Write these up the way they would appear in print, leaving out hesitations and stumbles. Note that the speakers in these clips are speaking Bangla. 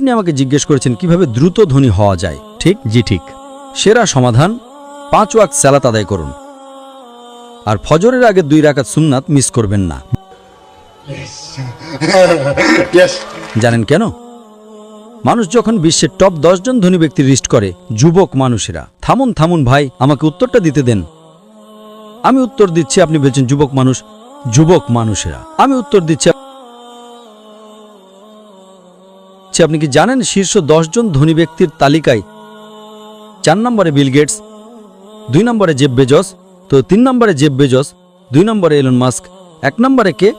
আপনি আমাকে জিজ্ঞেস করেছেন কিভাবে দ্রুত ধনী হওয়া যায়, ঠিক? জি ঠিক। সেরা সমাধান 5 ওয়াক্ত সালাত আদায় করুন, আর ফজরের আগে 2 রাকাত সুন্নাত মিস করবেন না। জানেন কেন? মানুষ যখন বিশ্বের টপ 10 জন ধনী ব্যক্তির লিস্ট করে, যুবক মানুষেরা। থামুন থামুন ভাই, আমাকে উত্তরটা দিতে দেন। আমি উত্তর দিচ্ছি, আপনি বলছেন যুবক মানুষ। যুবক মানুষেরা, আমি উত্তর দিচ্ছি। আপনি কি জানেন শীর্ষ 10 জন ধনী ব্যক্তির তালিকায় 4 নম্বরে বিল গেটস, 2 নম্বরে জেফ বেজস, তো 3 নম্বরে জেফ বেজস, 2 নম্বরে এলন মাস্ক, 1 নম্বরে কে?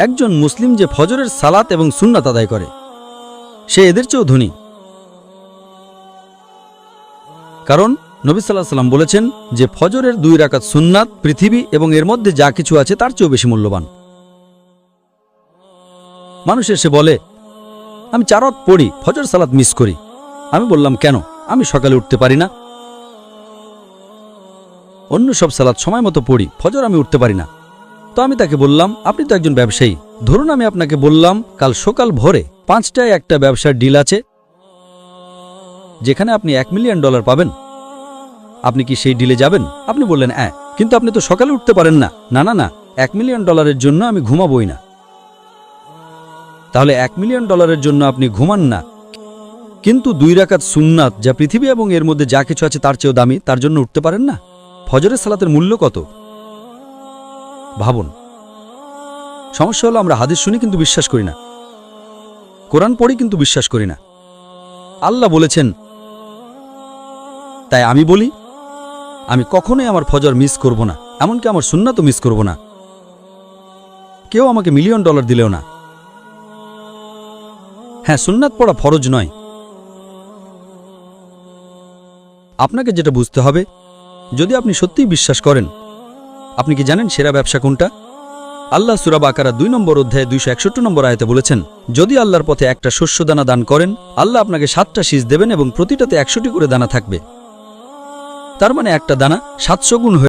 একজন মুসলিম যে ফজরের সালাত এবং সুন্নাত আদায় করে, সে এদের চেয়েও ধনী। কারণ নবী সাল্লাল্লাহু আলাইহি ওয়াসাল্লাম বলেছেন যে ফজরের 2 রাকাত সুন্নাত পৃথিবী এবং এর মধ্যে যা কিছু আছে তার চেয়েও বেশি মূল্যবান। মানুষ এসে বলে, আমি 4 ওয়াক্ত পড়ি, ফজর সালাত মিস করি। আমি বললাম, কেন? আমি সকালে উঠতে পারি না। অন্য সব সালাত সময় মতো পড়ি, ফজর আমি উঠতে পারি না। তো আমি তাকে বললাম, আপনি তো একজন ব্যবসায়ী, ধরুন আমি আপনাকে বললাম কাল সকাল ভোরে 5টায় একটা ব্যবসার ডিল আছে যেখানে আপনি $1 মিলিয়ন পাবেন। আপনি কি সেই ডিলে যাবেন? আপনি বললেন হ্যাঁ, কিন্তু আপনি তো সকালে উঠতে পারেন না। না না না, $1 মিলিয়ন জন্য আমি ঘুমাবই না। তাহলে $1 মিলিয়ন জন্য আপনি ঘুমান না, কিন্তু 2 রাকাত সুন্নাত যা পৃথিবী এবং এর মধ্যে যা কিছু আছে তার চেয়েও দামি, তার জন্য উঠতে পারেন না? ফজরের সালাতের মূল্য কত ভাবুন। সমস্যা হলো আমরা হাদিস শুনি কিন্তু বিশ্বাস করি না, কোরআন পড়ি কিন্তু বিশ্বাস করি না। আল্লাহ বলেছেন, তাই আমি বলি আমি কখনোই আমার ফজর মিস করব না, এমনকি আমার সুন্নাতও মিস করব না। কেউ আমাকে $1 মিলিয়ন দিলেও না। হ্যাঁ, সুন্নাত পড়া ফরজ নয়। আপনাকে যেটা বুঝতে হবে, যদি আপনি সত্যিই বিশ্বাস করেন, আপনি কি জানেন সেরা ব্যবসা কোনটা? আল্লাহ সূরা বাকারা 2 নম্বর অধ্যায়ে 261 নম্বর আয়াতে বলেছেন, যদি আল্লাহর পথে একটা শস্যদানা দান করেন, আল্লাহ আপনাকে 7টা শীষ দেবেন এবং প্রতিটাতে 100টি করে দানা থাকবে। তার মানে একটা দানা 700 গুণ হয়ে